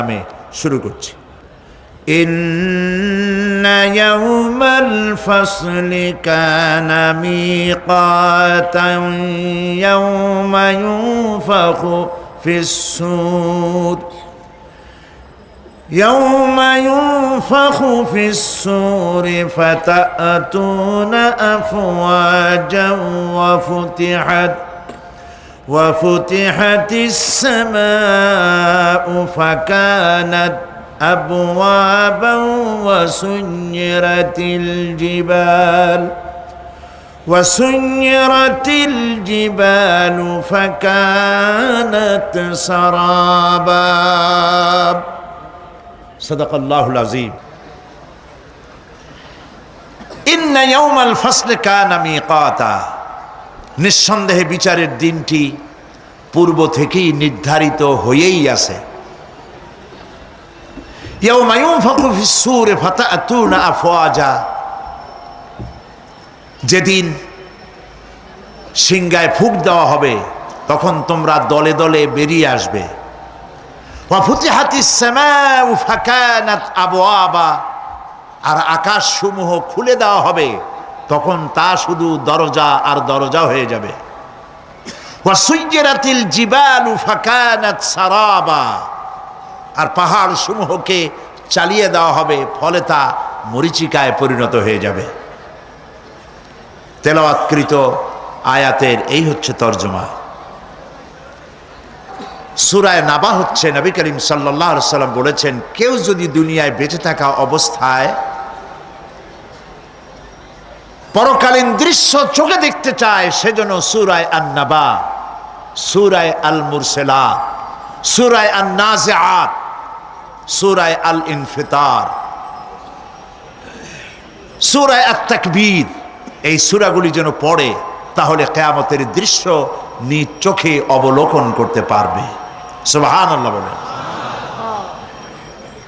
আমি শুরু করছি। ইন্না ইয়াওমাল ফাসলি কানা মিকাতান ইয়াওমা ইউনফাখু ফিস-সূর يوم ينفخ في الصور فتأتون أفواجا وفتحت السماء فكانت أبوابا وسيرت الجبال فكانت سرابا সাদাকাল্লাহুল আযীম। ইন্না ইয়াওমাল ফাসলি কানা মিকাতা, নিঃসন্দেহে বিচারের দিনটি পূর্ব থেকেই নির্ধারিত হয়েই আছে। ইয়াওমা ইউনফাখু ফিস-সূরি ফাতা'তুনা আফওয়াজা, যেদিন সিংহায় ফুঁক দেওয়া হবে তখন তোমরা দলে দলে বেরিয়ে আসবে। আর আকাশ সমূহ খুলে দেওয়া হবে, তখন তা শুধু দরজা আর দরজা হয়ে যাবে। আর পাহাড় সমূহকে চালিয়ে দেওয়া হবে, ফলে তা মরীচিকায় পরিণত হয়ে যাবে। তেলাওয়াতকৃত আয়াতের এই হচ্ছে তর্জমা। সূরা নাবা হচ্ছে, নবী করিম সাল্লাল্লাহু আলাইহি সাল্লাম বলেছেন, কেউ যদি দুনিয়ায় বেঁচে থাকা অবস্থায় পরকালীন দৃশ্য চোখে দেখতে চায়, সেজন্য সূরা আন-নাবা, সূরা আল-মুরসালাত, সূরা আন-নাজিআত, সূরা আল-ইনফিতার, সূরা আত-তাকবীর, এই সূরাগুলি যেন পড়ে, তাহলে কিয়ামতের দৃশ্য নিজ চোখে অবলোকন করতে পারবে। সুবহানাল্লাহ বলেন।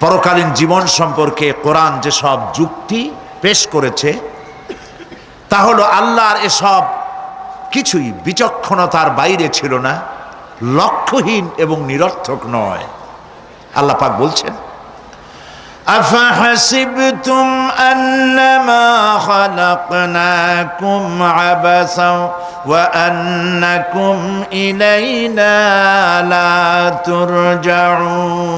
পরকালীন জীবন সম্পর্কে কোরআন যেসব যুক্তি পেশ করেছে, তা হলো আল্লাহর এসব কিছুই বিচক্ষণতার বাইরে ছিল না, লক্ষ্যহীন এবং নিরর্থক নয়। আল্লাহ পাক বলছেন, أفحسبتم أنما خلقناكم عبثا وأنكم إلينا لا ترجعون।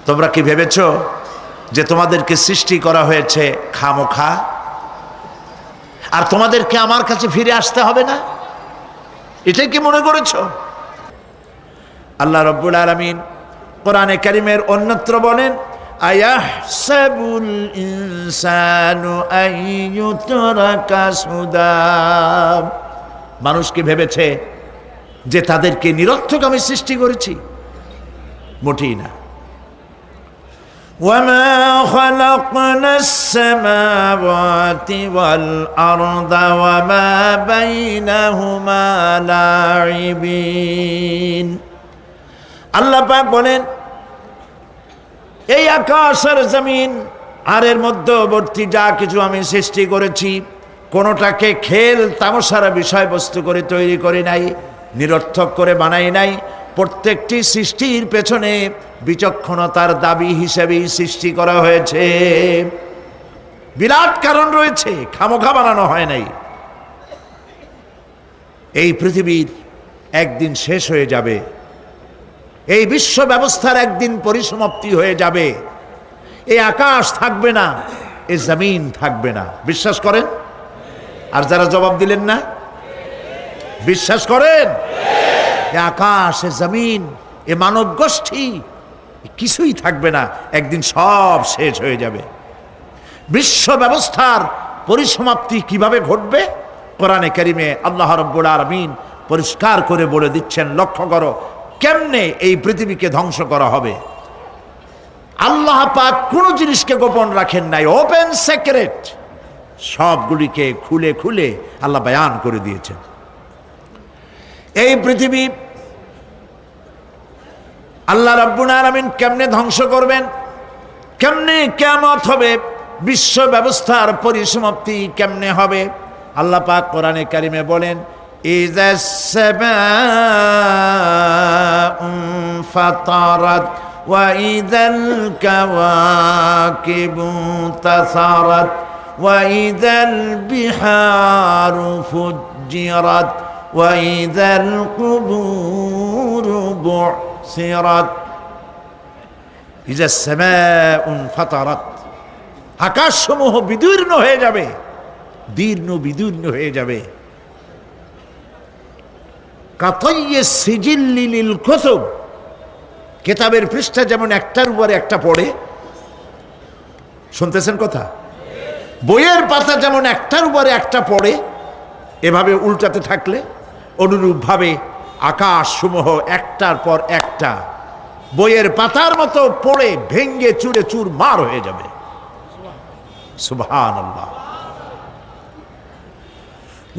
তোমরা কি ভেবেছো যে তোমাদেরকে সৃষ্টি করা হয়েছে খামোখা, আর তোমাদেরকে আমার কাছে ফিরে আসতে হবে না? এটাই কি মনে করেছো? আল্লাহ রাব্বুল আলামিন কোরআনে কারীমের অন্যত্র বলেন, আয়াহসাবুল ইনসানু আইয়ুতরাকা সুদা। মানুষ কি ভেবেছে যে তাদেরকে নিরর্থক আমি সৃষ্টি করেছি? মোটেই না। ওয়ামা খালাকনাস সামাওয়াতি ওয়াল আরদা ওয়ামা বাইনাহুমা লাইবিন। আল্লাহ পাক বলেন, এই আকাশ আর জমিন আর এর মধ্যবর্তী যা কিছু আমি সৃষ্টি করেছি, কোনোটাকে খেল তামাশার বিষয়বস্তু করে তৈরি করে নাই, নিরর্থক করে বানাই নাই। প্রত্যেকটি সৃষ্টির পেছনে বিচক্ষণতার দাবি হিসেবেই সৃষ্টি করা হয়েছে। বিরাট কারণ রয়েছে, খামোখা বানানো হয় নাই। এই পৃথিবীর একদিন শেষ হয়ে যাবে, এই বিশ্ব ব্যবস্থার একদিন পরিসমাপ্তি হয়ে যাবে। এই আকাশ থাকবে না, এই জমিন থাকবে না। বিশ্বাস করেন? আর যারা জবাব দিলেন না, বিশ্বাস করেন? এই আকাশ, এই জমিন, এ মানব গোষ্ঠী কিছুই থাকবে না, একদিন সব শেষ হয়ে যাবে। বিশ্ব ব্যবস্থার পরিসমাপ্তি কিভাবে ঘটবে? কোরআনে কারীমে আল্লাহ রাব্বুল আলামিন পরিষ্কার করে বলে দিচ্ছেন। লক্ষ্য করো কেমনে এই পৃথিবীকে ধ্বংস করা হবে। আল্লাহ পাক কোন জিনিসকে গোপন রাখেন নাই, ওপেন সিক্রেট, সবগুলিকে খুলে খুলে আল্লাহ বয়ান করে দিয়েছেন। এই পৃথিবী আল্লাহ রাব্বুল আলামিন কেমনে ধ্বংস করবেন, কেমনে কিয়ামত হবে, বিশ্ব ব্যবস্থার পরিসমাপ্তি কেমনে হবে, আল্লাহ পাক কোরআনে কারীমে বলেন, ইযাস সামাউ ফাতারাত ওয়া ইযাল কাওয়াকিবু তাসারাত ওয়া ইযাল বিহারু ফুজ্জিরাত ওয়া ইযাল কুবুরু বু'সিরাত। ইযাস সামাউ ফাতারাত, আকাশসমূহ বিদীর্ণ হয়ে যাবে, বিদীর্ণ হয়ে যাবে। কাতাইয়িস সিজিল্লি লিল কুতুব, কিতাবের পৃষ্ঠা যেমন একটার উপর একটা পড়ে, শুনতেছেন কথা? বইয়ের পাতা যেমন একটার উপরে একটা পড়ে, এভাবে উল্টাতে থাকলে অনুরূপভাবে আকাশসমূহ একটার পর একটা বইয়ের পাতার মতো পড়ে ভেঙ্গে চুরে চুরমার হয়ে যাবে। সুবহানাল্লাহ।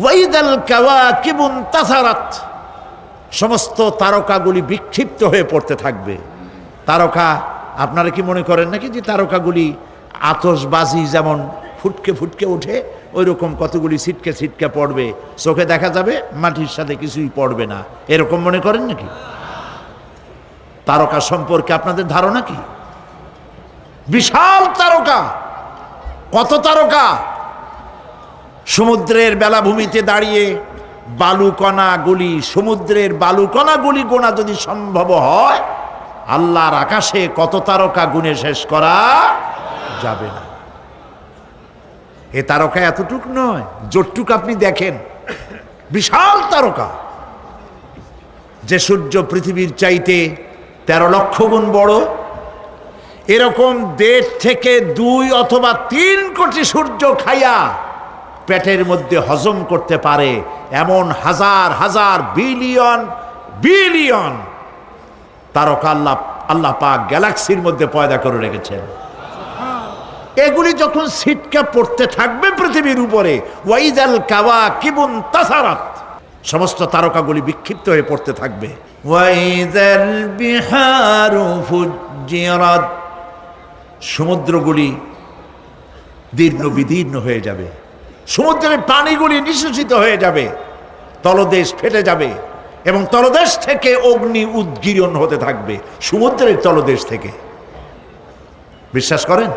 ওয়াইদাল কাওয়াকিবু তাসারাত, সমস্ত তারকাগুলি বিক্ষিপ্ত হয়ে পড়তে থাকবে। তারকা, আপনারা কি মনে করেন নাকি যে তারকাগুলি আতশবাজি যেমন ফুটকে ফুটকে ওঠে, ওই রকম কতগুলি ছিটকে ছিটকে পড়বে, চোখে দেখা যাবে, মাটির সাথে কিছুই পড়বে না, এরকম মনে করেন নাকি? তারকা সম্পর্কে আপনাদের ধারণা কি? বিশাল তারকা, কত তারকা! সমুদ্রের বেলাভূমিতে দাঁড়িয়ে বালুকণাগুলি, সমুদ্রের বালুকণাগুলি গোনা যদি সম্ভব হয়, আল্লাহর আকাশে কত তারকা গুণে শেষ করা যাবে না। এ তারকা এতটুক নয়, যতটুক আপনি দেখেন বিশাল তারকা। যে সূর্য পৃথিবীর চাইতে 13 লক্ষ গুণ বড়, এরকম 1.5 থেকে 2 অথবা 3 কোটি সূর্য খাইয়া পেটের মধ্যে হজম করতে পারে এমন হাজার হাজার বিলিয়ন বিলিয়ন তারকা আল্লাহ পাক গ্যালাক্সির মধ্যে পয়দা করে রেখেছেন। এগুলি যখন ছিটকা পড়তে থাকবে পৃথিবীর উপরে, ওয়াইদাল কাওয়াকিবু তাসারাত, সমস্ত তারকাগুলি বিক্ষিপ্ত হয়ে পড়তে থাকবে। ওয়াইদাল বিহারু ফুজ্জিরাত, সমুদ্রগুলি দীর্ণ বিদীর্ণ হয়ে যাবে, সমুদ্রের পানিগুলি নিঃশেষিত হয়ে যাবে, তলদেশ ফেটে যাবে এবং তলদেশ থেকে অগ্নি উদ্গীরণ হতে থাকবে, সমুদ্রের তলদেশ থেকে। বিশ্বাস করেন?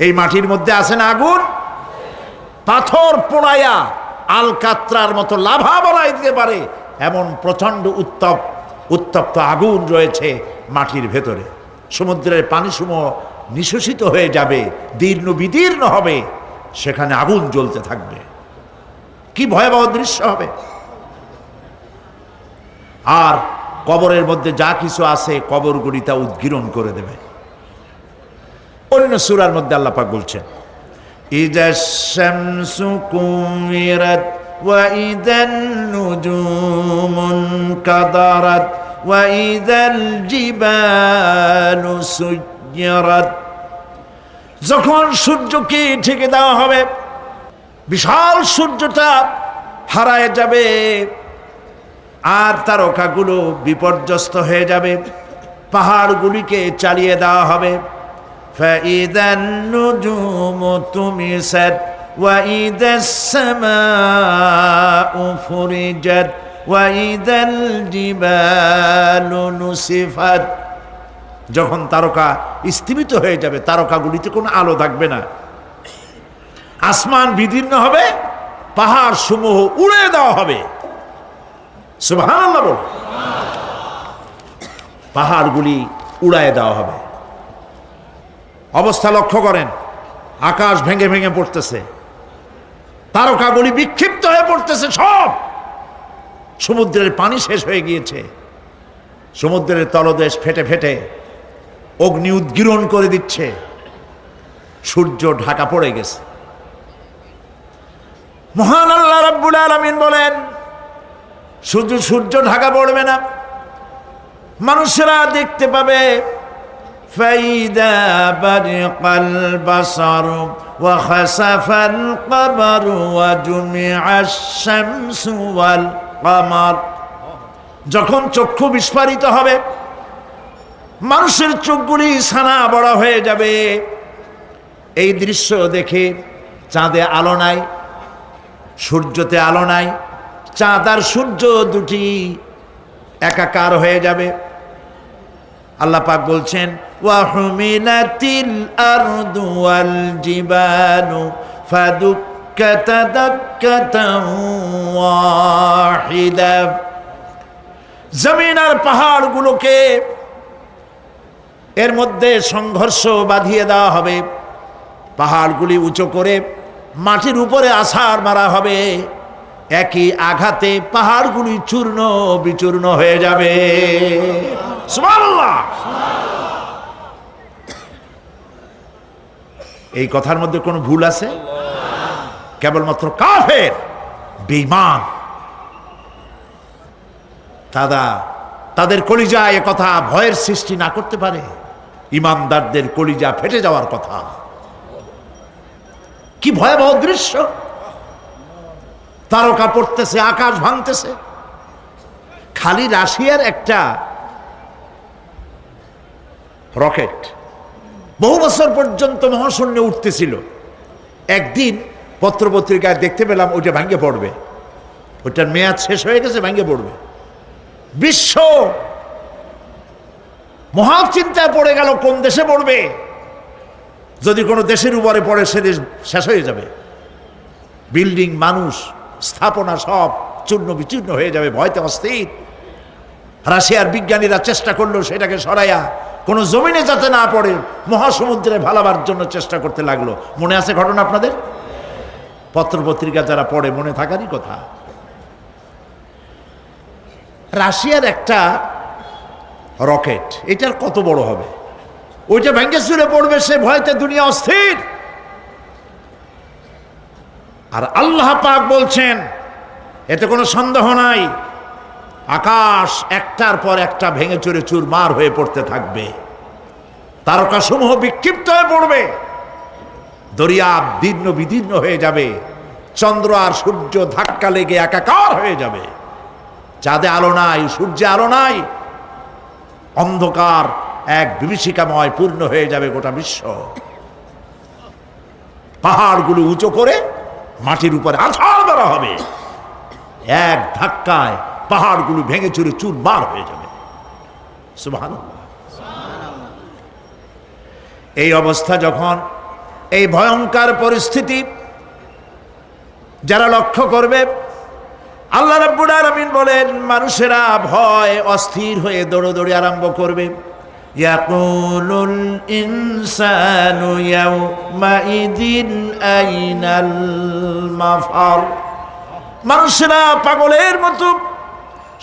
এই মাটির মধ্যে আছে না আগুন, পাথর পোড়াইয়া আলকাত্রার মতো লাভা বানাই দিতে পারে এমন প্রচন্ড উত্তপ্ত আগুন রয়েছে মাটির ভেতরে। সমুদ্রের পানিসমূহ নিঃশেষিত হয়ে যাবে, দীর্ণ বিদীর্ণ হবে, সেখানে আগুন জ্বলতে থাকবে। কি ভয়াবহ দৃশ্য হবে! আর কবরের মধ্যে যা কিছু আছে কবরগুলি তা উদ্গীরণ করে দেবে। অন্য সূরার মধ্যে আল্লাহ পাক বলছেন, ইযাশ শামসু কুমিরাত ওয়া ইযান নুজুমুন কাদারাত ওয়া ইযাল জিবালু সুজ্জিরাত। যখন সূর্যকে ঢেকে দেওয়া হবে, বিশাল সূর্যটা হারায় যাবে, আর তারকাগুলো বিপর্যস্ত হয়ে যাবে, পাহাড়গুলিকে চালিয়ে দেওয়া হবে। ফাইদান নুজুমু তুমিসাত ওয়া ইদাস সামাউ ফুরিজাত ওয়া ইদাল জিবালু নুসিফাত। যখন তারকা স্থিমিত হয়ে যাবে, তারকাগুলিতে কোনো আলো থাকবে না, আসমান বিদীর্ণ হবে, পাহাড় সমূহ উড়ে দেওয়া হবে। সুবহানাল্লাহ বল। পাহাড়গুলি উড়ায় দেওয়া হবে। অবস্থা লক্ষ্য করেন, আকাশ ভেঙে ভেঙে পড়তেছে, তারকাগুলি বিক্ষিপ্ত হয়ে পড়তেছে, সব সমুদ্রের পানি শেষ হয়ে গিয়েছে, সমুদ্রের তলদেশ ফেটে ফেটে অগ্নি উদ্গীরণ করে দিচ্ছে, সূর্য ঢাকা পড়ে গেছে। মহান আল্লাহ রাব্বুল আলামিন বলেন, শুধু সূর্য ঢাকা পড়বে না, মানুষেরা দেখতে পাবে ফাইদা বারিকাল বাসারু ওয়া খাসাফাল কমারু ওয়া জুমিআশ শামসু ওয়াল কমার। যখন চক্ষু বিস্ফারিত হবে, মানুষের চোখগুলি ছানা বড় হয়ে যাবে। এই দৃশ্য দেখে চাঁদে আলো নাই, সূর্যতে আলো নাই, চাঁদ আর সূর্য দুটি একাকার হয়ে যাবে। আল্লাহ পাক বলছেন ওয়া হুমিলাতিল আরদু ওয়াল জিবালু ফাদুক্কাতা দাক্কাতান ওয়াহিদা। জমিন আর পাহাড়গুলোকে এর মধ্যে সংঘর্ষ বাঁধিয়ে দেওয়া হবে, পাহাড়গুলি উঁচু করে মাটির উপরে আছাড় মারা হবে, একই আঘাতে পাহাড়গুলি চূর্ণ বিচূর্ণ হয়ে যাবে। সুবহানাল্লাহ। এই কথার মধ্যে কোনো ভুল আছে? কেবলমাত্র কাফের বেঈমান তাদের কলিজায় এ কথা ভয়ের সৃষ্টি না করতে পারে। ইমানদারদের কলিজা ফেটে যাওয়ার কথা। কি ভয়াবহ দৃশ্য! তারকা পড়তেছে, আকাশ ভাঙতেছে। খালি রাশিয়ার একটা রকেট বহু বছর পর্যন্ত মহাশূন্যে উঠতেছিল। একদিন পত্রপত্রিকায় দেখতে পেলাম ওইটা ভাঙে পড়বে, ওইটার মেয়াদ শেষ হয়ে গেছে, ভাঙে পড়বে। বিশ্ব মহাচিন্তায় পড়ে গেল কোন দেশে পড়বে। যদি কোনো দেশের উপরে পড়ে সে দেশ শেষ হয়ে যাবে, বিল্ডিং, মানুষ, স্থাপনা সব চূর্ণ বিচূর্ণ হয়ে যাবে। ভয়তে অস্থির। রাশিয়ার বিজ্ঞানীরা চেষ্টা করলো সেটাকে সরাইয়া কোনো জমিনে যাতে না পড়ে মহাসমুদ্রে ভালাবার জন্য চেষ্টা করতে লাগলো। মনে আছে ঘটনা আপনাদের? পত্রপত্রিকা যারা পড়ে মনে থাকারই কথা। রাশিয়ার একটা রকেট, এটার কত বড় হবে, ওইটা ভেঙে চুরে পড়বে, সে ভয়তে দুনিয়া অস্থির। আর আল্লাহ পাক বলছেন এতে কোনো সন্দেহ নাই, আকাশ একটার পর একটা ভেঙে চুরে চুরমার হয়ে পড়তে থাকবে, তারকাসমূহ বিক্ষিপ্ত হয়ে পড়বে, দরিয়া দীর্ণ বিদীর্ণ হয়ে যাবে, চন্দ্র আর সূর্য ধাক্কা লেগে একাকার হয়ে যাবে, চাঁদে আলো নাই, সূর্যে আলো নাই, অন্ধকার এক বিভীষিকাময় পূর্ণ হয়ে যাবে গোটা বিশ্ব। পাহাড়গুলো উঁচু করে মাটির উপরে আছাড় মারা হবে, এক ধাক্কায় পাহাড়গুলো ভেঙে চুরে চুরমার হয়ে যাবে। সুবহানাল্লাহ। এই অবস্থা যখন, এই ভয়ঙ্কর পরিস্থিতি যারা লক্ষ্য করবে, আল্লাহ রাব্বুল আলামিন বলেন মানুষেরা ভয় অস্থির হয়ে দৌড়দৌড়ি আরম্ভ করবে। ইয়াকুলুল ইনসানু ইয়াউমাইদিন আইনাল মাফার। মানুষেরা পাগলের মতো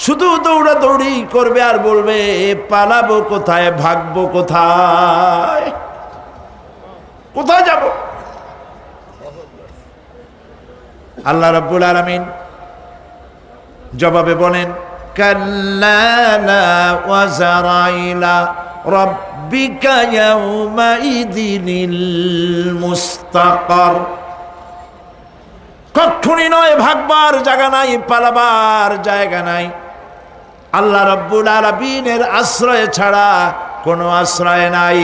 শুধু দৌড়াদৌড়ি করবে আর বলবে পালাবো কোথায়, ভাগবো কোথায়, কোথায় যাব? আল্লাহ রাব্বুল আলামিন জবাবে বলেন কাল্লা লা ওয়াজারা ইলা রাব্বিকা ইয়াউমাইদিনিল মুস্তাকার। কখনই নয়, ভাগবার জায়গা নাই, পালাবার জায়গা নাই। আল্লাহ রাব্বুল আলামিনের আশ্রয় ছাড়া কোনো আশ্রয় নাই।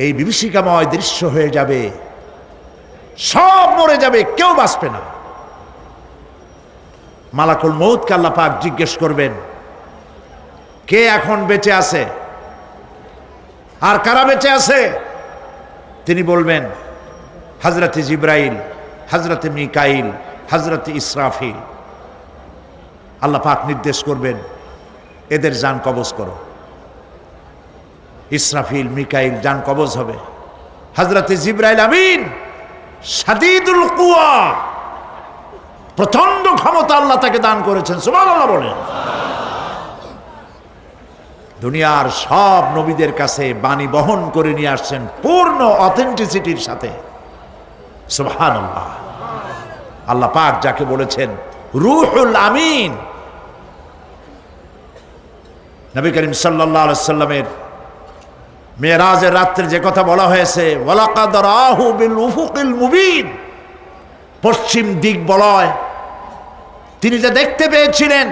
এই বিভীষিকাময় দৃশ্য হয়ে যাবে, সব মরে যাবে, কেউ বাঁচবে না। মালাকুল মউতকে আল্লাহ পাক জিজ্ঞেস করবেন কে এখন বেঁচে আছে আর কারা বেঁচে আছে। তিনি বলবেন হযরত জিবরাইল, হযরত মিকাইল, হযরত ইসরাফিল। আল্লাহ পাক নির্দেশ করবেন এদের জান কবজ করো। ইসরাফিল, মিকাইল জান কবজ হবে। হযরত জিবরাইল আমিন শাদীদুল কুওয়া, প্রচন্ড ক্ষমতা আল্লাহ তাকে দান করেছেন। সুবহানাল্লাহ বলেন। দুনিয়ার সব নবীদের কাছে বাণী বহন করে নিয়ে আসছেন পূর্ণ অথেন্টিসিটির সাথে। সুবহানাল্লাহ। আল্লাহ পাক যাকে বলেছেন রূহুল আমিন, নবী করিম সাল্লাল্লাহু আলাইহি সাল্লামের মেরাজের রাত্রে যে কথা বলা হয়েছে ওয়ালাকাদ রাহু বিল উফুকিল মুবিন, পশ্চিম দিক বলয় তিনি যা দেখতে পেয়েছিলেন,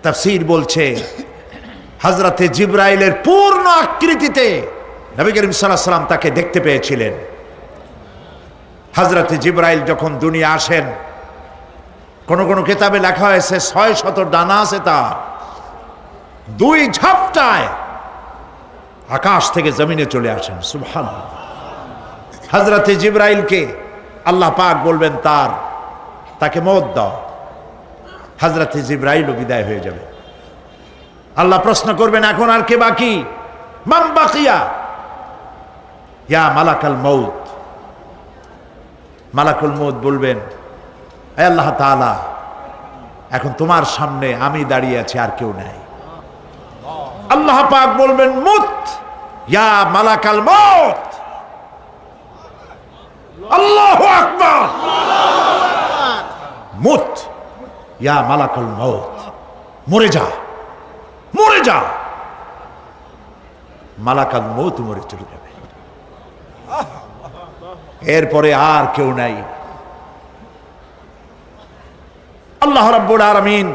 তাফসীর বলছে হযরতে জিবরাইলের পূর্ণ আকৃতিতে নবী করিম সাল্লাল্লাহু আলাইহি সাল্লাম তাকে দেখতে পেয়েছিলেন। হযরতে জিবরাইল যখন দুনিয়া আসেন, কোন কোন কিতাবে লেখা হয়েছে 600 ডানা আছে তার, 2 ঝাপটায় আকাশ থেকে জমিনে চলে আসেন। সুবহানাল্লাহ। হযরতে জিবরাইলকে আল্লাহ পাক বলবেন তাকে মওত দাও, হযরতে জিবরাইলও বিদায় হয়ে যাবে। আল্লাহ প্রশ্ন করবেন, এখন আর কে বাকি? মান বাকিয়া ইয়া মালাকাল মউত। মালাকুল মউত বলবেন, হে আল্লাহ তাআলা, এখন তোমার সামনে আমি দাঁড়িয়ে আছি, আর কেউ নাই। আল্লাহ পাক বলবেন, মুত ইয়া মালাকাল মউত। আল্লাহু আকবার। মুত ইয়া মালাকাল মউত, মরে যা, মরে যা। মালাকাল মউত মরে চলে যাবে, এরপরে আর কেউ নাই। আল্লাহ রাব্বুল আলামিন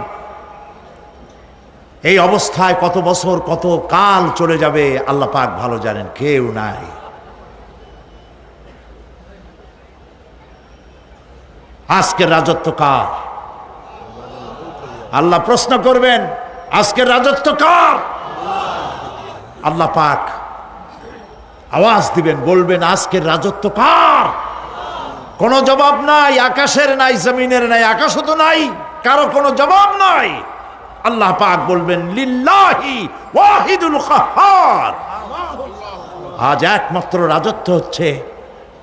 এই অবস্থায় কত বছর কত কাল চলে যাবে আল্লাহ পাক ভালো জানেন, কেউ নাই। আজকের রাজত্ব কার? আল্লাহ প্রশ্ন করবেন, আজকের রাজত্ব কার? আল্লাহ পাক আওয়াজ দিবেন, বলবেন, আজকের রাজত্ব কার? কোনো জবাব নাই, আকাশের নাই, জমিনের নাই, আকাশও তো নাই, কারো কোনো জবাব নাই। আল্লাহ পাক বলবেন, লিল্লাহি ওয়াহিদুল কাহ্হার। আজ একমাত্র রাজত্ব হচ্ছে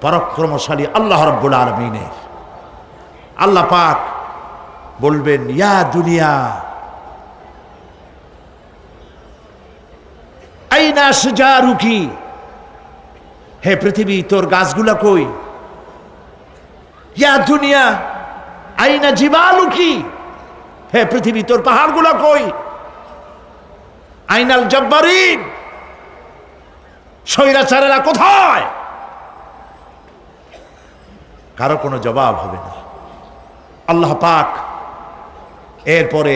পরাক্রমশালী আল্লাহ রাব্বুল আলামিনের। আল্লাহ পাক বলবেন, ইয়া দুনিয়া আইনা শুজারুকি, হে পৃথিবী তোর গাছগুলা কই? ইয়া দুনিয়া আইনা জিবালুকি, হে পৃথিবী তোর পাহাড়গুলা কই? আইনাল জব্বারিন, স্বৈরাচারেরা কোথায়? কারো কোনো জবাব হবে না। আল্লাহ পাক এরপরে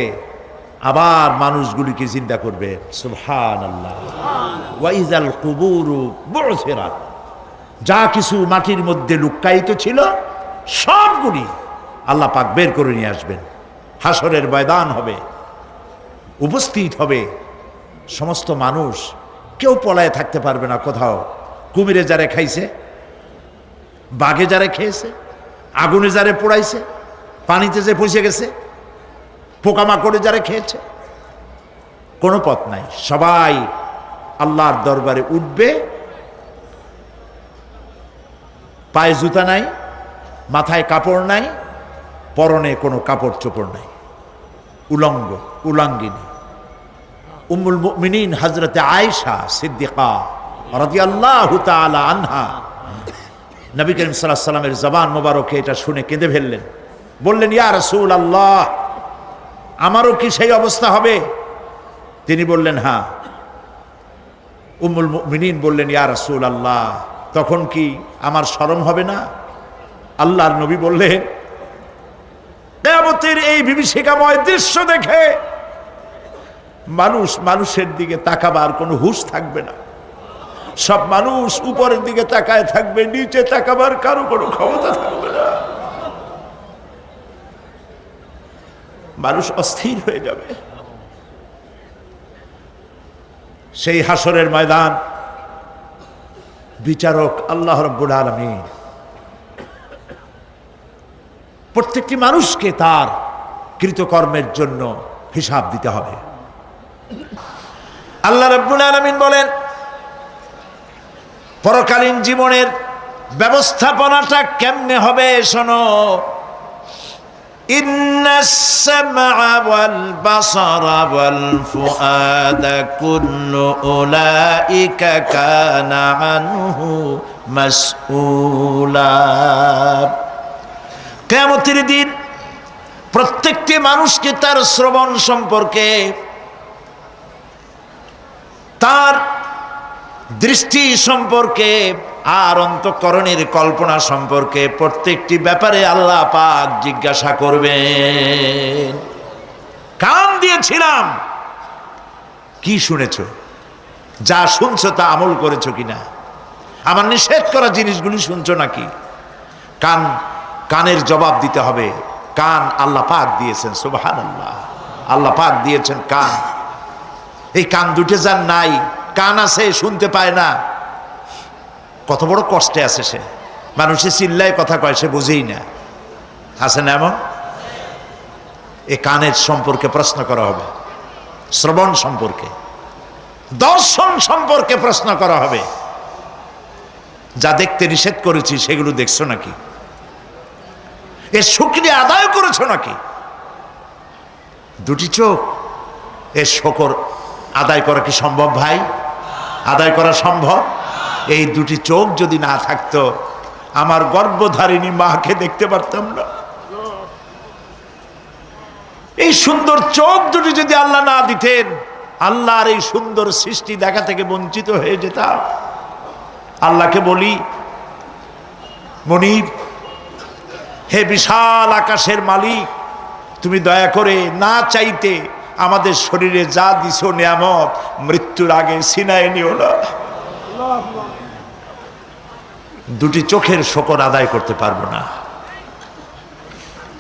আবার মানুষগুলিকে জিন্দা করবেন। সুবহানাল্লাহ। ওয়া ইযাল কুবুরু বু'থিরাত, যা কিছু মাটির মধ্যে লুক্কায়িত ছিল সবগুলি আল্লাহ পাক বের করে নিয়ে আসবেন। হাসরের ময়দান হবে, উপস্থিত হবে সমস্ত মানুষ, কেউ পলায় থাকতে পারবে না কোথাও। কুমিরে যারে খাইছে, বাঘে যারে খেয়েছে, আগুনে যারে পোড়াইছে, পানিতে যে পচে গেছে, পোকামাকড়ে যারা খেয়েছে, কোনো পথ নাই। সবাই আল্লাহর দরবারে উঠবে, পায়ে জুতা নাই, মাথায় কাপড় নাই, পরনে কোনো কাপড় চোপড় নাই, উলঙ্গ উলাঙ্গিনী। উম্মুল মুমিনিন হযরতে আয়েশা সিদ্দিকা রাদিয়াল্লাহু তাআলা আনহা, নবী করিম সাল্লাল্লাহু আলাইহি ওয়াসাল্লামের জবান মোবারকে এটা শুনে কেঁদে ফেললেন। বললেন, ইয়া রাসূলুল্লাহ, আমারও কি সেই অবস্থা হবে? তিনি বললেন, হ্যাঁ। উম্মুল মুমিনিন বললেন, ইয়া রাসূলুল্লাহ, তখন কি আমার শরম হবে না? আল্লাহর নবী বললেন, কিয়ামতের এই বিভীষিকাময় দৃশ্য দেখে মানুষের দিকে তাকাবার কোনো হুঁশ থাকবে না। সব মানুষ উপরের দিকে তাকায় থাকবে, নিচে তাকাবার কারো কোনো ক্ষমতা থাকবে না। মানুষ অস্থির হয়ে যাবে। সেই হাসরের ময়দান, বিচারক আল্লাহ রাব্বুল আলামিন প্রত্যেকটি মানুষকে তার কৃতকর্মের জন্য হিসাব দিতে হবে। আল্লাহ রাব্বুল আলামিন বলেন, পরকালীন জীবনের ব্যবস্থাপনাটা কেমনে হবে শোনো। ইন্নাস সামআ ওয়াল বাসারা ওয়াল ফুআদা কুল্লু উলাইকা কানা আনহু মাসউলা। কিয়ামতের দিন প্রত্যেকটি মানুষকে তার শ্রবণ সম্পর্কে, তার দৃষ্টি সম্পর্কে, আর অন্তঃকরণের কল্পনা সম্পর্কে প্রত্যেকটি ব্যাপারে আল্লাহ পাক জিজ্ঞাসা করবেন। কান দিয়েছিলাম, কি শুনেছো? যা শুনছো তা আমল করেছো কিনা? আমার নিষেধ করা জিনিসগুলি শুনছো নাকি? কানের জবাব দিতে হবে। কান আল্লাহ পাক দিয়েছেন, সুবহানাল্লাহ। আল্লাহ পাক দিয়েছেন কান। এই কান দুটো যার নাই, কান আছে শুনতে পায় না, কত বড় কষ্টে আছে সে। মানুষে চিল্লায় কথা কয়, সে বুঝেই না। আছে না এমন? এই কানের সম্পর্কে প্রশ্ন করা হবে, শ্রবণ সম্পর্কে, দর্শন সম্পর্কে প্রশ্ন করা হবে। যা দেখতে নিষেধ করেছি সেগুলো দেখছো নাকি? এর শুকরিয়া আদায় করেছো নাকি? দুটি চোখ, এর শকর আদায় করা কি সম্ভব ভাই? আদায় করা সম্ভব? এই দুটি চোখ যদি না থাকতো, আমার গর্ভধারিণী মাকে দেখতে পারতাম না। এই সুন্দর চোখ দুটি যদি আল্লাহ না দিতেন, আল্লাহর এই সুন্দর সৃষ্টি দেখা থেকে বঞ্চিত হয়ে যেতাম। আল্লাহকে বলি, মনিব, হে বিশাল আকাশের মালিক, তুমি দয়া করে না চাইতে আমাদের শরীরে যা দিছো নিয়ামত, মৃত্যুর আগে ছিনায় নিও না। দুটি চোখের শকর আদায় করতে পারবো না।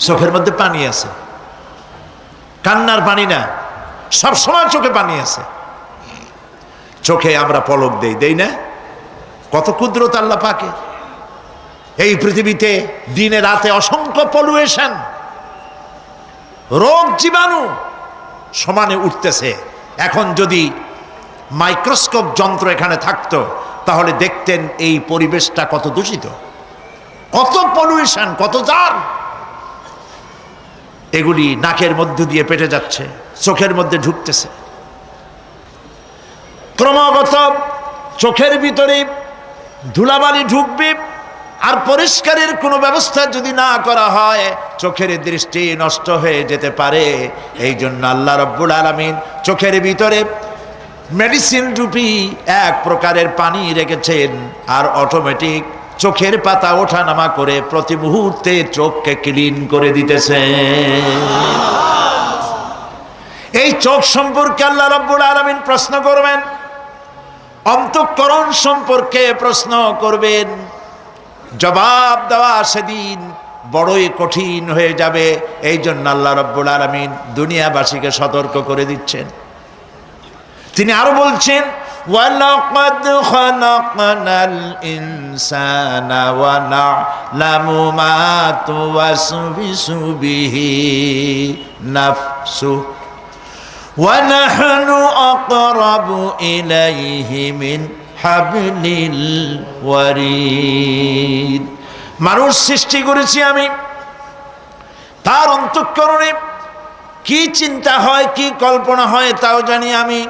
চোখের মধ্যে পানি আছে, কান্নার পানি না, সব সময় চোখে পানি আছে। চোখে আমরা পলক দেই না? কত কুদরত আল্লাহ পাকের। এই পৃথিবীতে দিনে রাতে অসংখ্য পলুয়েশন, রোগ জীবাণু সমানে উঠতেছে। এখন যদি মাইক্রোস্কোপ যন্ত্র এখানে থাকতো, তাহলে দেখতেন এই পরিবেশটা কত দূষিত, কত পলুয়েশন, কত জার। এগুলি নাকের মধ্য দিয়ে পেটে যাচ্ছে, চোখের মধ্যে ঢুকতেছে। ক্রমাগত চোখের ভিতরে ধুলাবালি ঢুকবে, আর পরিষ্কারের কোনো ব্যবস্থা যদি না করা হয়, চোখের দৃষ্টি নষ্ট হয়ে যেতে পারে। এই জন্য আল্লাহ রাব্বুল আলামিন চোখের ভিতরে মেডিসিন রূপী এক প্রকারের পানি রেখেছেন, আর অটোমেটিক চোখের পাতা ওঠানামা করে প্রতি মুহূর্তে চোখকে ক্লিন করে দিতেছে। এই চোখ সম্পর্কে আল্লাহ রাব্বুল আলামিন প্রশ্ন করবেন, অন্তঃকরণ সম্পর্কে প্রশ্ন করবেন। জবাব দেওয়া সেদিন বড়ই কঠিন হয়ে যাবে। এই জন্য আল্লাহ রাব্বুল আলামিন দুনিয়াবাসীকে সতর্ক করে দিচ্ছেন। তিনি আরো বলছেন, ওয়ালাকাদ খালাকনাল ইনসানা ওয়া না'লামু মা তুওয়াসবিসু বিহি নাফসু ওয়া নাহনু আকরাবু ইলাইহি মিন হাবলিল ওয়ারিদ। মানুষ সৃষ্টি করেছি আমি, তার অন্তঃকরণে কি চিন্তা হয়, কি কল্পনা হয় তাও জানি আমি।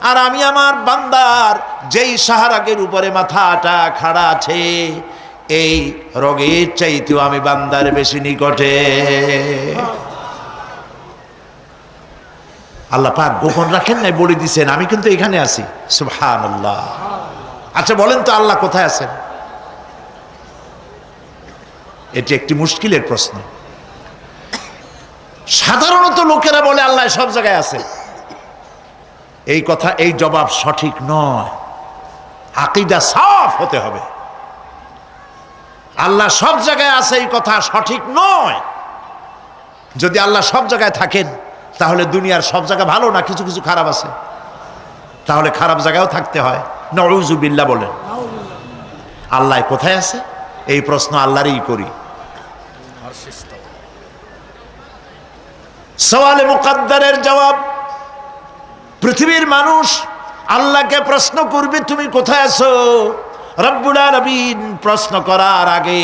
আর আমি আমার বান্দার যেই সাহারাগের উপরে মাথাটা খাড়া আছে, এই রোগের চাইতেও আমি বান্দার বেশি নিকটে। আল্লাহ পাক গোপন রাখেন নাই, বলে দিছেন আমি কিন্তু এখানে আছি। সুবহানাল্লাহ। আচ্ছা বলেন তো, আল্লাহ কোথায় আছেন? এটি একটি মুশকিলের প্রশ্ন। সাধারণত লোকেরা বলে আল্লাহ সব জায়গায় আছে। এই কথা, এই জবাব সঠিক নয়। আকীদা সাফ হতে হবে। আল্লাহ সব জায়গায় আছে এই কথা সঠিক নয়। যদি আল্লাহ সব জায়গায় থাকেন, তাহলে দুনিয়ার সব জায়গা ভালো না, কিছু কিছু খারাপ আছে। তাহলে খারাপ জায়গায়ও থাকতে হয়। নাউযুবিল্লাহ বলেন। আল্লাহ কোথায় আছে এই প্রশ্ন আল্লাহরই করি। সওয়ালে মুকদ্দারের জবাব, পৃথিবীর মানুষ আল্লাহকে প্রশ্ন করবে তুমি কোথায় আছো। রব্বুল আলামিন প্রশ্ন করার আগে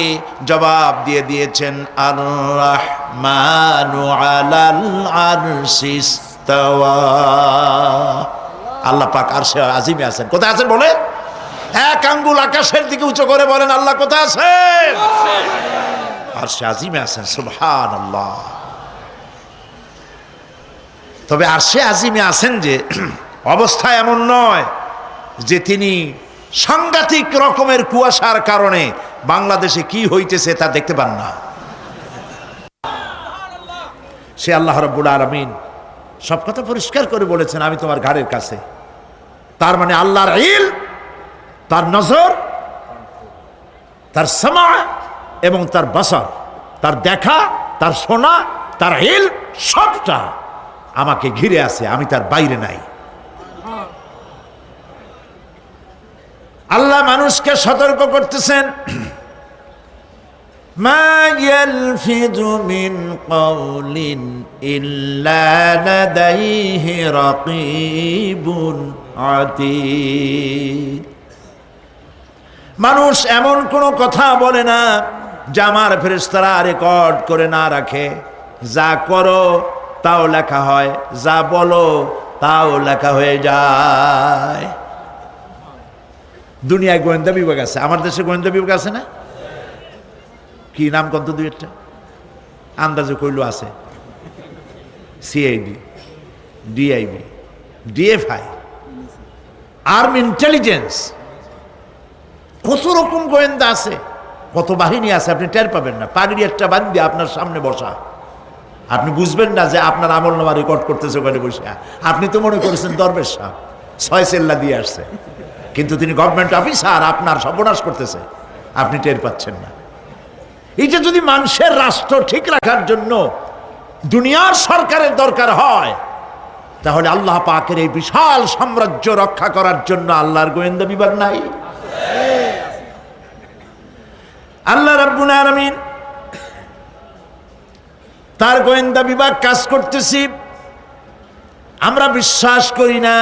জবাব দিয়ে দিয়েছেন, আর রাহমানু আলাল আরশি ইস্তাওয়া। আল্লাহ পাক আরশে আজিমে আছেন। কোথায় আছেন বলে? এক আঙ্গুল আকাশের দিকে উঁচু করে বলেন, আল্লাহ কোথায় আছেন? আরশে আজিমে আছেন। সুবহানাল্লাহ। তবে আরশে আজিমে আছেন যে অবস্থা এমন নয় যে তিনি সাংঘাতিক রকমের কুয়াশার কারণে বাংলাদেশে কি হইতেছে তা দেখতে পান না। সে আল্লাহ রাব্বুল আলামিন সব কথা পরিষ্কার করে বলেছেন, আমি তোমার ঘাড়ের কাছে। তার মানে আল্লাহর ইলম, তার নজর, তার সামা, এবং তার বাসার, তার দেখা, তার শোনা, তার ইলম, সবটা আমাকে ঘিরে আছে, আমি তার বাইরে নাই। আল্লাহ মানুষকে সতর্ক করতেছেন, মা ইয়ালফিযু মিন কাওলিন ইল্লা লাদাইহি রাকীবুন আতীদ। মানুষ এমন কোনো কথা বলে না যা আমার ফেরেশতারা রেকর্ড করে না রাখে। যা করো তাও লেখা হয়, যা বলো তাও লেখা হয়ে যায়। দুনিয়ায় গোয়েন্দা বিভাগ আছে, আমার দেশে গোয়েন্দা বিভাগ আছে না? কি নাম কত দুই একটা আন্দাজে কইল আছে, CID, DIB, DFI, army intelligence, কত রকম গোয়েন্দা আছে, কত বাহিনী আছে, আপনি টের পাবেন না। পাগড়ি একটা বান্ধি আপনার সামনে বসা, আপনি বুঝবেন না যে আপনার আমল নামা রেকর্ড করতেছে ওখানে বসে। আপনি তো মনে করেছেন দরবেশ সাহেব 6 সেল্লা দিয়ে আসছে, কিন্তু তিনি গভর্নমেন্ট অফিসার, আপনার সর্বনাশ করতেছে, আপনি টের পাচ্ছেন না। এটা যদি মানুষের রাষ্ট্র ঠিক রাখার জন্য দুনিয়ার সরকারের দরকার হয়, তাহলে আল্লাহ পাকের এই বিশাল সাম্রাজ্য রক্ষা করার জন্য আল্লাহর গোয়েন্দা বিভাগ নাই? আল্লাহ রাব্বুল আলামিন তার গোয়েন্দা বিভাগ কাজ করতেছি, আমরা বিশ্বাস করি না,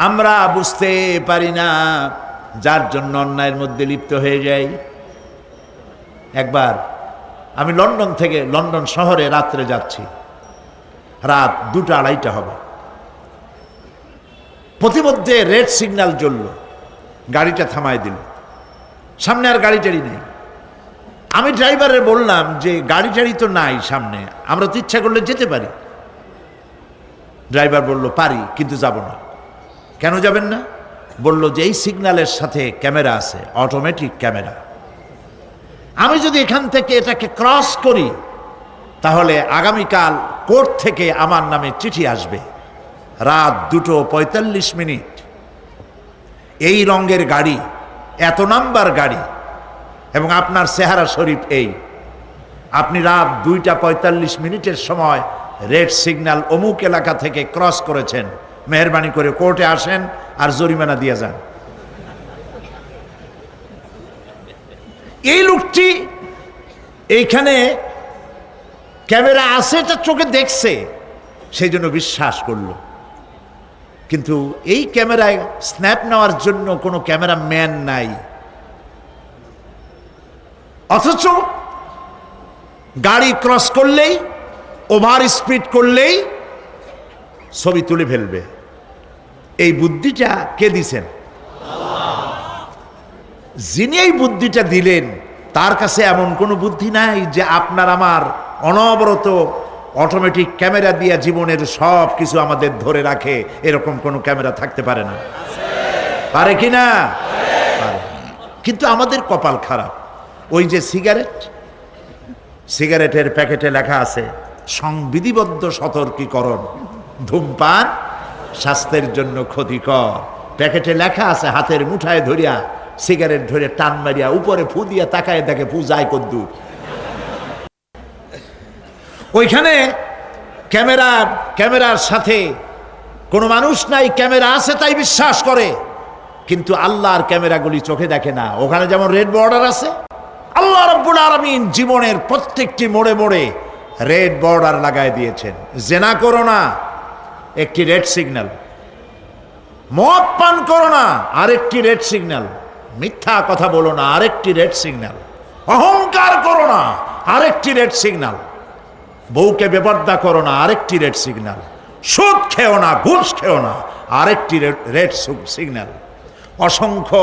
আমরা বুঝতে পারি না, যার জন্য অন্যায়ের মধ্যে লিপ্ত হয়ে যাই। একবার আমি লন্ডন থেকে, লন্ডন শহরে রাত্রে যাচ্ছি, রাত 2টা-2:30 হবে। প্রতিমধ্যে রেড সিগন্যাল জ্বলল, গাড়িটা থামায় দিল, সামনে আর গাড়ি টাড়ি নেই। আমি ড্রাইভারে বললাম যে গাড়ি টাড়ি তো নাই সামনে, আমরা তো ইচ্ছা করলে যেতে পারি। ড্রাইভার বলল পারি, কিন্তু যাব না। কেন যাবেন না? বলল যে এই সিগন্যালের সাথে ক্যামেরা আছে, অটোমেটিক ক্যামেরা। আমি যদি এখান থেকে এটাকে ক্রস করি, তাহলে আগামীকাল কোর্ট থেকে আমার নামে চিঠি আসবে। রাত 2:45, এই রঙের গাড়ি, এত নাম্বার গাড়ি, এবং আপনার চেহারা শরীফ এই, আপনি রাত 2:45 সময় রেড সিগন্যাল অমুক এলাকা থেকে ক্রস করেছেন, মেহরবানি করে কোর্টে আসেন আর জরিমানা দিয়ে যান। এই লোকটি এইখানে ক্যামেরা আছে, এটা চোখে দেখছে, সেই জন্য বিশ্বাস করলো। কিন্তু এই ক্যামেরায় স্ন্যাপ নেওয়ার জন্য কোনো ক্যামেরা ম্যান নাই, অথচ গাড়ি ক্রস করলেই, ওভার স্পিড করলেই ছবি তুলে ফেলবে। এই বুদ্ধিটা কে দিছেন? যিনি এই বুদ্ধিটা দিলেন, তার কাছে এমন কোনো বুদ্ধি নাই যে আপনার আমার অনবরত অটোমেটিক ক্যামেরা দিয়ে জীবনের সব কিছু আমাদের ধরে রাখে, এরকম কোনো ক্যামেরা থাকতে পারে না। পারে কি না? পারে। কিন্তু আমাদের কপাল খারাপ। ওই যে সিগারেটের প্যাকেটে লেখা আছে সংবিধিবদ্ধ সতর্কীকরণ, ধূমপান স্বাস্থ্যের জন্য ক্ষতিকর। প্যাকেটে লেখা আছে, হাতের মুঠায় ধরিয়া সিগারেট ধরে টান মারিয়া উপরে ফু দিয়া তাকায় দেখে ফু যায় কদ্দুর। ওইখানে ক্যামেরার সাথে কোনো মানুষ নাই, ক্যামেরা আছে তাই বিশ্বাস করে, কিন্তু আল্লাহর ক্যামেরাগুলি চোখে দেখে না। ওখানে যেমন রেড বর্ডার আছে, আল্লাহ রাব্বুল আলামিন জীবনের প্রত্যেকটি মোড়ে মোড়ে রেড বর্ডার লাগায় দিয়েছেন। জেনা করো না, একটি রেড সিগন্যাল। মদ পান করো না, আরেকটি রেড সিগন্যাল। মিথ্যা কথা বলো না, আরেকটি রেড সিগন্যাল। অহংকার করো না, আরেকটি রেড সিগন্যাল। বউকে বেপর্দা করো না, আরেকটি রেড সিগন্যাল। সুদ খেও না, ঘুষ খেও না, আরেকটি রেড সিগন্যাল। অসংখ্য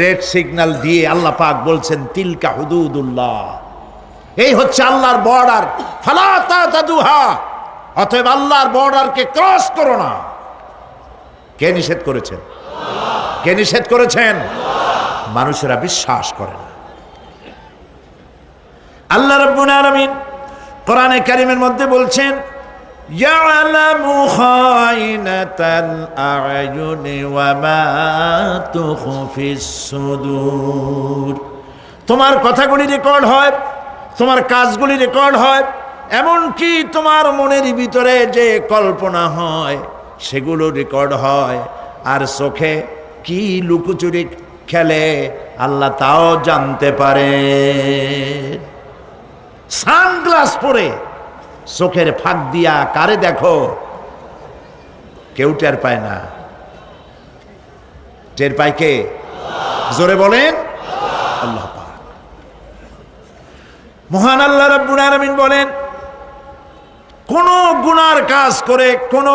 রেড সিগন্যাল দিয়ে আল্লাহ পাক বলছেন তিলকা হুদুদুল্লাহ, এই হচ্ছে আল্লাহর বর্ডার, ফালা তাতাদুহা, অতএব আল্লাহর বর্ডারকে ক্রস করো না। কে নিষেধ করেছেন? কে নিষেধ করেছেন? মানুষেরা বিশ্বাস করে না। আল্লাহ রাব্বুল আলামিন কোরআনে কারীমের মধ্যে বলছেন ইয়ালামু খায়িনাতাল আ'য়ুনি ওয়া মা তুখফিস সুদূর। তোমার কথাগুলি রেকর্ড হয়, তোমার কাজগুলি রেকর্ড হয়, এমনকি তোমার মনের ভিতরে যে কল্পনা হয় সেগুলো রেকর্ড হয়। আর চোখে কি লুকোচুরি খেলে আল্লাহ তাও জানতে পারে। সানগ্লাস পরে চোখের ফাঁক দিয়া কারে দেখো, কেউ টের পায় না। টের পায় কে? জোরে বলেন আল্লাহ পাক। মহান আল্লাহ রাব্বুল আলামিন বলেন, কোন গুনার কাজ করে, কোন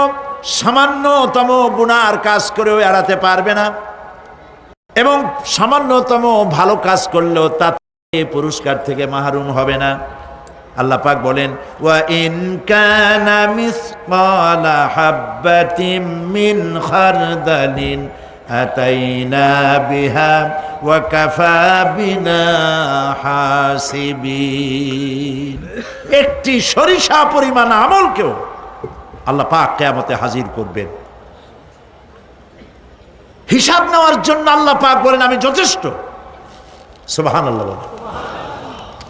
সামান্যতম গুনার কাজ করেও এড়াতে পারবে না, এবং সামান্যতম ভালো কাজ করলেও তাতে পুরস্কার থেকে মাহরুম হবে না। আল্লাহ পাক বলেন, ওয়া ইন কানা মিসকালা হাববাতিন মিন খারদালিন আতাইনা বিহা ওয়া কাফা বিনা হাসিবিন। একটি সরিষা পরিমাণ আমলকেও আল্লাহ পাক কিয়ামতে হাজির করবেন। হিসাব নেওয়ার জন্য আল্লাহ পাক বলেন আমি যথেষ্ট। সুবহানাল্লাহ বলেন।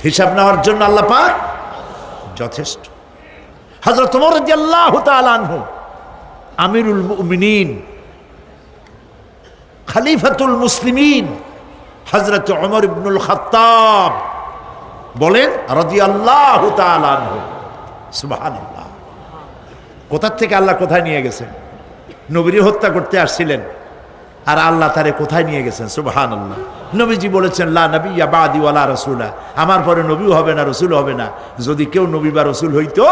হিসাব নেওয়ার জন্য আল্লাহ পাক যথেষ্ট। হযরত ওমর রাদিয়াল্লাহু তাআলা আনহু আমিরুল মুমিনিন, খলিফাতুল মুসলিমিন হযরত ওমর ইবনুল খাত্তাব বলেন রাদিয়াল্লাহু তাআলা আনহু, সুবহানাল্লাহ। কোথা থেকে আল্লাহ কোথায় নিয়ে গেছেন? নবীর হত্যা করতে আসছিলেন, আর আল্লাহ তারে কোথায় নিয়ে গেছেন? সুবহানাল্লাহ। নবীজি বলেছেন, লা নবিয়্যা বাদি ওয়ালা রাসূলা, আমার পরে নবীও হবে না, রাসূল হবে না। যদি কেউ নবী বা রাসূল হইতো,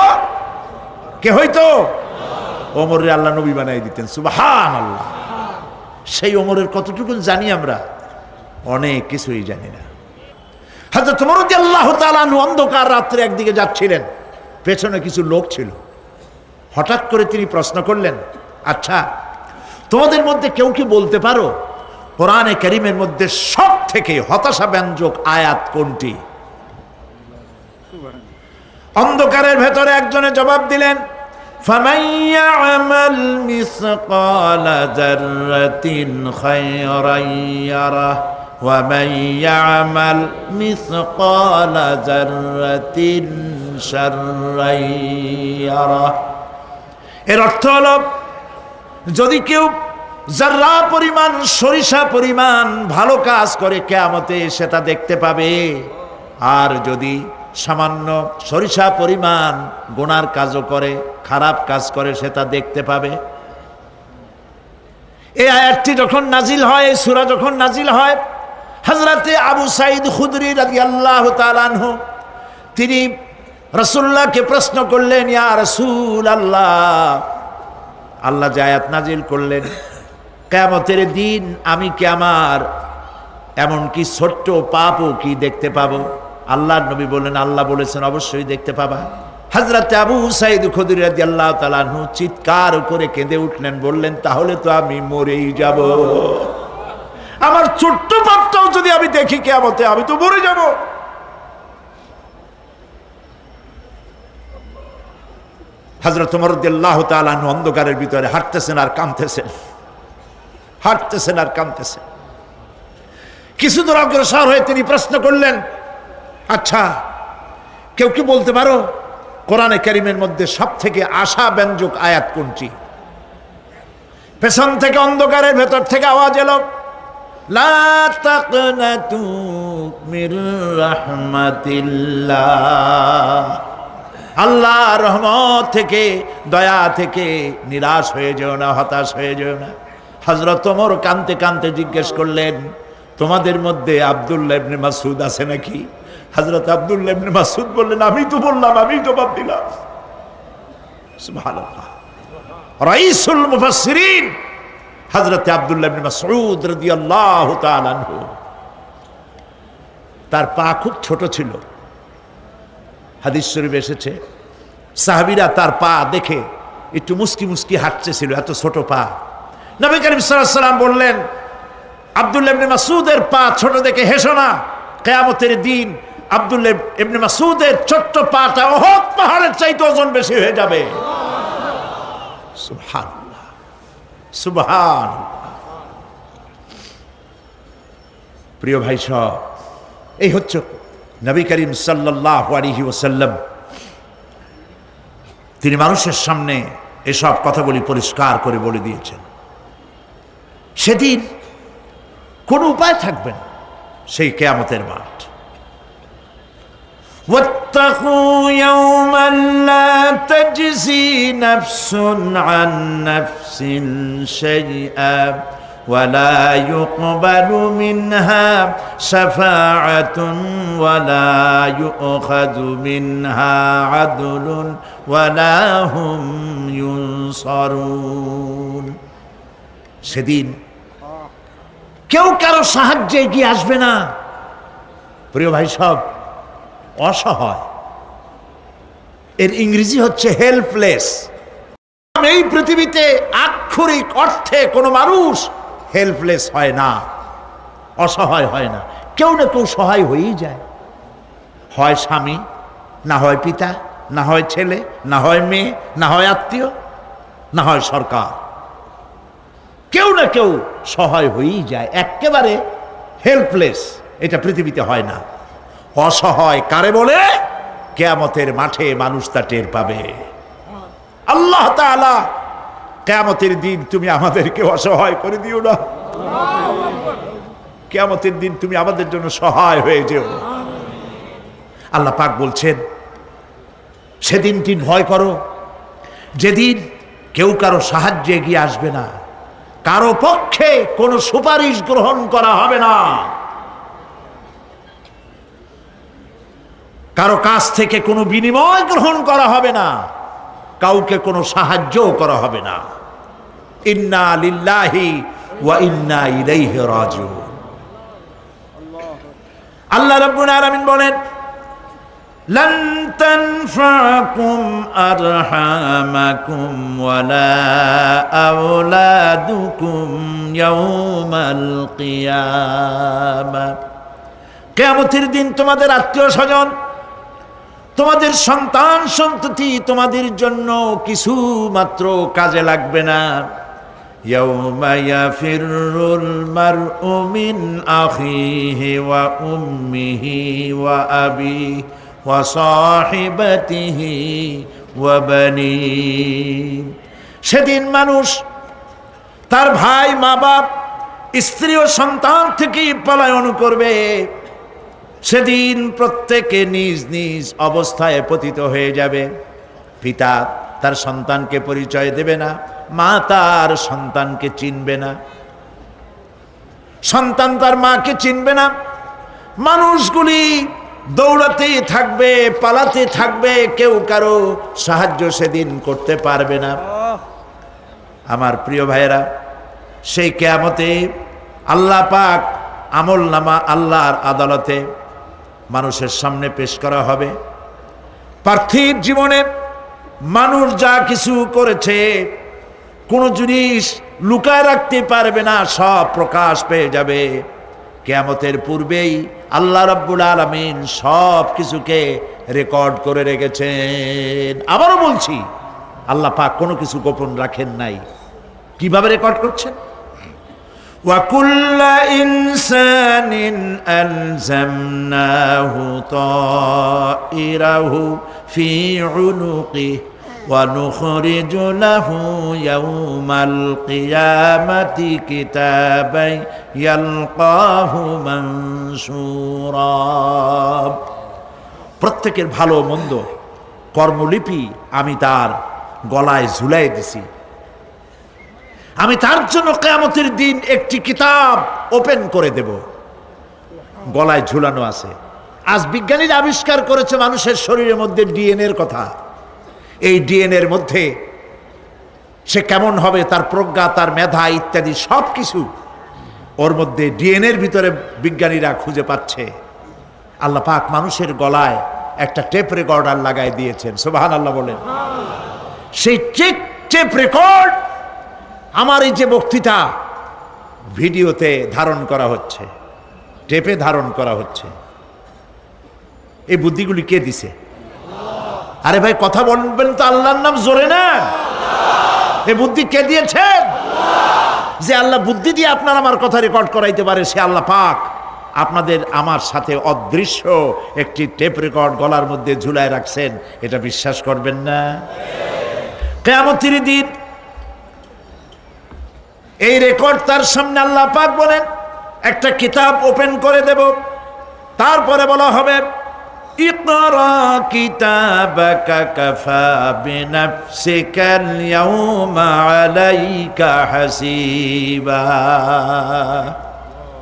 কে হইতো? ওমরে আল্লাহ নবী বানাই দিতেন। সুবহানাল্লাহ। সেই ওমরের কতটুকু জানি আমরা? অনেক কিছুই জানি না। হযরত ওমর রাদিয়াল্লাহু তাআলা আনহু অন্ধকার রাত্রে একদিকে যাচ্ছিলেন, পেছনে কিছু লোক ছিল। হঠাৎ করে তিনি প্রশ্ন করলেন, আচ্ছা তোমাদের মধ্যে কেউ কি বলতে পারো কোরআনে কারীমের মধ্যে সব থেকে হতাশা ব্যঞ্জক আয়াত কোনটি? অন্ধকারের ভেতরে একজনে জবাব দিলেন, ফামান ইয়ামাল মিসকালা যাররাতিন খায়রান ইয়ারাহ ওয়া মান ইয়ামাল মিসকালা যাররাতিন শাররান ইয়ারাহ। এর অর্থ হলো, যদি কেউ যারা পরিমাণ, সরিষা পরিমাণ ভালো কাজ করে কিয়ামতে সেটা দেখতে পাবে, আর যদি সামান্য সরিষা পরিমাণ গুনার কাজও করে, খারাপ কাজ করে, সেটা দেখতে পাবে। এই আয়াতটি যখন নাজিল হয়, এই সূরা যখন নাজিল হয়, হযরতে আবু সাঈদ খুদরি রাদিয়াল্লাহু তাআলা আনহু তিনি রাসূলুল্লাহকে প্রশ্ন করলেন, ইয়া রাসূলাল্লাহ, আল্লাহ যে আয়াত নাজিল করলেন, কিয়ামতের দিন আমি কি আমার এমনকি ছোট্ট পাপও কি দেখতে পাবো? আল্লাহর নবী বললেন, আল্লাহ বলেছেন অবশ্যই দেখতে পাবা। হযরত আবু সাঈদ খুদরি রাদিয়াল্লাহু তাআলা আনহু চিৎকার করে কেঁদে উঠলেন, বললেন, তাহলে তো আমি মরেই যাব। আমার ছোট্ট পাপটাও যদি আমি দেখি কিয়ামতে, আমি তো মরে যাব। হযরত ওমর রাদিয়াল্লাহু তাআলা আনহু অন্ধকারের ভিতরে হাঁটতেছেন আর কাঁদতেছেন, হাঁটতেছেন আর কাঁদতেছেন। কিছু দূর অগ্রসর হয়ে তিনি প্রশ্ন করলেন, আচ্ছা কেউ কি বলতে পারো কোরআনে কারীমের মধ্যে সব থেকে আশা ব্যঞ্জক আয়াত কোনটি? পেছন থেকে অন্ধকারের ভেতর থেকে আওয়াজ এলো, লা তাকনাতু মির রাহমাতিল্লাহ, আল্লাহর রহমত থেকে, দয়া থেকে নিরাশ হয়ে যেও না, হতাশ হয়ে যেও না। হযরত ওমর কাঁদতে কাঁদতে জিজ্ঞেস করলেন, তোমাদের মধ্যে আব্দুল্লাহ ইবনে মাসউদ আছে নাকি? হযরত আব্দুল্লাহ ইবনে মাসউদ বললেন, আমি তো বললাম, আমি জবাব দিলাম। সুবহানাল্লাহ। রাইসুল মুফাসসিরিন হযরত আব্দুল্লাহ ইবনে মাসউদ রাদিয়াল্লাহু তাআলা আনহু, তার পা খুব ছোট ছিল। হাদিস শরীফে এসেছে, সাহাবীরা তার পা দেখে একটু মুস্কি মুস্কি হাঁটতেছিল, এত ছোট পা। নবী করিম সাল্লাল্লাহু আলাইহি ওয়াসাল্লাম বললেন, আব্দুল্লাহ ইবনে মাসউদের পা ছোট দেখে হেসো না, কিয়ামতের দিন আব্দুল্লাহ ইবনে মাসউদের ছোট্ট পাটা উহুদ পাহাড়ের চাইতে ওজন বেশি হয়ে যাবে। সুবহানাল্লাহ, সুবহানাল্লাহ। প্রিয় ভাই সব, এই হচ্ছে নবী করিম সাল্লাল্লাহু আলাইহি ওয়াসাল্লাম, তিনি মানুষের সামনে এসব কথাগুলি পরিষ্কার করে বলে দিয়েছেন। সেদিন কোনো উপায় থাকবে না, সেই কিয়ামতের মাঠ। واتقوا يوما لا تجزي نفس عن نفس شيئا ولا يقبل منها شفاعة ولا يؤخذ منها عدل ولا هم ينصرون। সেদিন কেউ কারো সাহায্যে এগিয়ে আসবে না। প্রিয় ভাই সব, অসহায়, এর ইংরেজি হচ্ছে হেল্পলেস। এই পৃথিবীতে আক্ষরিক অর্থে কোনো মানুষ হেল্পলেস হয় না, অসহায় হয় না। কেউ না কেউ সহায় হয়েই যায়, হয় স্বামী, না হয় পিতা, না হয় ছেলে, না হয় মেয়ে, না হয় আত্মীয়, না হয় সরকার। কেউ না কেউ সহায় হয়েই যায়। একেবারে হেল্পলেস এটা পৃথিবীতে হয় না। অসহায় কারে বলে? কিয়ামতের মাঠে মানুষ তা টের পাবে। আল্লাহ তাআলা কিয়ামতের দিন তুমি আমাদেরকে অসহায় করে দিও না। কিয়ামতের দিন তুমি আমাদের জন্য সহায় হয়ে যেও। আল্লাহ পাক বলছেন, সেদিনটি ভয় করো, যেদিন কেউ কারো সাহায্যে এগিয়ে আসবে না, কারো পক্ষে কোনো সুপারিশ গ্রহণ করা হবে না, কারো কাছ থেকে কোনো বিনিময় গ্রহণ করা হবে না, কাউকে কোনো সাহায্যও করা হবে না। ইন্না লিল্লাহি ওয়া ইন্না ইলাইহি রাজিউন। আল্লাহ রাব্বুল আলামিন বলেন, লান তানফাকুম আরহামাকুম ওয়ালা আওলাদুকুম ইয়াউমাল কিয়ামাহ। কিয়ামতের দিন তোমাদের আত্মীয় স্বজন, তোমাদের সন্তান সন্ততি তোমাদের জন্য কিছু মাত্র কাজে লাগবে না। ইয়াউমা ইয়াফিরুল মারউ মিন আখিহি ওয়া উম্মিহি ওয়া আবিহি ওয়া সাহিবাতিহি ওয়া বানিহি। সেদিন মানুষ তার ভাই, মা বাপ, স্ত্রী ও সন্তান থেকে পলায়ন করবে। সেদিন প্রত্যেকে নিজ নিজ অবস্থায় পতিত হয়ে যাবে। পিতা তার সন্তানকে পরিচয় দেবে না, মা তার সন্তানকে চিনবে না, সন্তান তার মাকে চিনবে না। মানুষগুলি দৌড়াতে থাকবে, পালাতে থাকবে, কেউ কারো সাহায্য সেদিন করতে পারবে না। আমার প্রিয় ভাইয়েরা, সেই কিয়ামতে আল্লাহ পাক আমল নামা আল্লাহর আদালতে মানুষের সামনে পেশ করা হবে। পার্থিব জীবনে মানুষ যা কিছু করেছে কোনো জিনিস লুকায় রাখতে পারবে না, সব প্রকাশ পেয়ে যাবে। কিয়ামতের পূর্বেই আল্লাহ রাব্বুল আলামিন সব কিছুকে রেকর্ড করে রেখেছেন। আবারও বলছি, আল্লাহ পাক কোনো কিছু গোপন রাখেন নাই। কিভাবে রেকর্ড করছেন? وَكُلَّ إِنسَانٍ أَلْزَمْنَاهُ طَائِرَهُ فِي عُنُقِهِ وَنُخْرِجُ لَهُ يَوْمَ الْقِيَامَةِ كِتَابًا يَلْقَاهُ مَنشُورًا। প্রত্যেকের ভালো মন্দ কর্মলিপি আমি তার গলায় ঝুলাই দিছি। আমি তার জন্য কিয়ামতের দিন একটি কিতাব ওপেন করে দেব, গলায় ঝুলানো আছে। আজ বিজ্ঞানীরা আবিষ্কার করেছে মানুষের শরীরের মধ্যে ডিএনএর কথা। এই ডিএনএর মধ্যে সে কেমন হবে, তার প্রজ্ঞা, তার মেধা ইত্যাদি সব কিছু ওর মধ্যে ডিএনএর ভিতরে বিজ্ঞানীরা খুঁজে পাচ্ছে। আল্লাহ পাক মানুষের গলায় একটা টেপ রেকর্ডার লাগাই দিয়েছেন। সুবহানাল্লাহ বলেন। সেই টেপ রেকর্ড আমার এই যে বক্তৃতা ভিডিওতে ধারণ করা হচ্ছে, টেপে ধারণ করা হচ্ছে। এই বুদ্ধিগুলি কে দিছে? আরে ভাই কথা বলবেন তো আল্লাহর নাম জোরে না। এই বুদ্ধি কে দিয়েছেন? যে আল্লাহ বুদ্ধি দিয়ে আপনার আমার কথা রেকর্ড করাইতে পারে, সে আল্লাহ পাক। আপনাদের আমার সাথে অদৃশ্য একটি টেপ রেকর্ড গলার মধ্যে ঝুলায় রাখছেন, এটা বিশ্বাস করবেন না? কিয়ামতের দিন এই রেকর্ড তার সামনে আল্লাহ পাক বলেন, একটা কিতাব ওপেন করে দেব, তারপরে বলা হবে ইকরা কিতাবাকা কাফা বিনাফসিকাল ইয়াউমা আলাইকা হাসিবা।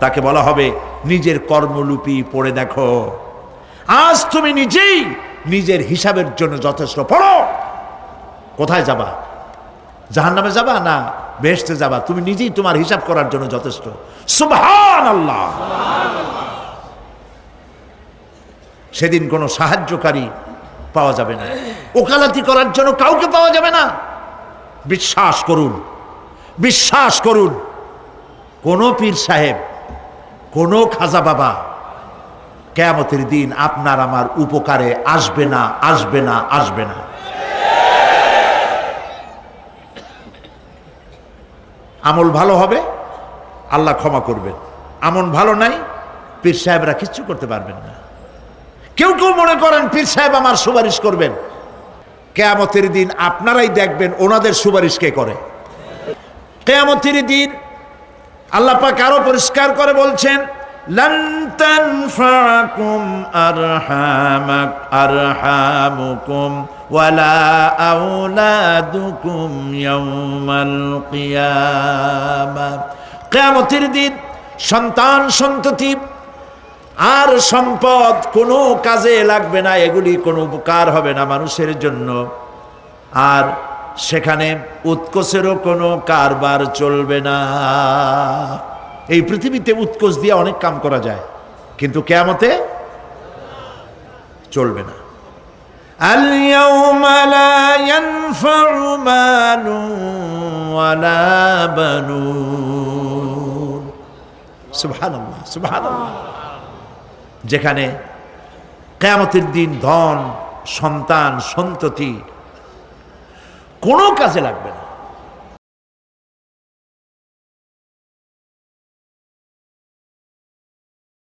তাকে বলা হবে নিজের কর্মলিপি পড়ে দেখো, আজ তুমি নিজেই নিজের হিসাবের জন্য যথেষ্ট। পড়ো, কোথায় যাবা? জাহান্নামে যাবা না বেহেশতে যাবা? তুমি নিজেই তোমার হিসাব করার জন্য যথেষ্ট। সুবহানাল্লাহ। সেদিন কোনো সাহায্যকারী পাওয়া যাবে না, ওকালতি করার জন্য কাউকে পাওয়া যাবে না। বিশ্বাস করুন, বিশ্বাস করুন, কোন পীর সাহেব, কোন খাজা বাবা কিয়ামতের দিন আপনার আমার উপকারে আসবে না, আসবে না, আসবে না। আমল ভালো হবে, আল্লাহ ক্ষমা করবেন। আমল ভালো নাই, পীর সাহেবরা কিচ্ছু করতে পারবেন না। কেউ কেউ মনে করেন পীর সাহেব আমার সুপারিশ করবেন। কিয়ামতের দিন আপনারাই দেখবেন ওনাদের সুপারিশ কে করে। কিয়ামতের দিন আল্লাহ পাক আরো পরিষ্কার করে বলছেন, লান তানফাকুম আরহামুকুম ওয়ালা আওলাদুকুম ইয়াউমাল কিয়ামা। কিয়ামতের দিন সন্তান সন্ততি আর সম্পদ কোনো কাজে লাগবে না, এগুলি কোনো উপকার হবে না মানুষের জন্য। আর সেখানে উৎকোচেরও কোনো কারবার চলবে না। এই পৃথিবীতে উৎকোচ দিয়ে অনেক কাম করা যায়, কিন্তু কিয়ামতে চলবে না। আল ইয়াউমা লা ইয়ানফাউ মালুন ওয়ালা বানুন। সুবহানাল্লাহ, সুবহানাল্লাহ। যেখানে কিয়ামতের দিন ধন, সন্তান, সন্ততি কোনো কাজে লাগবে না।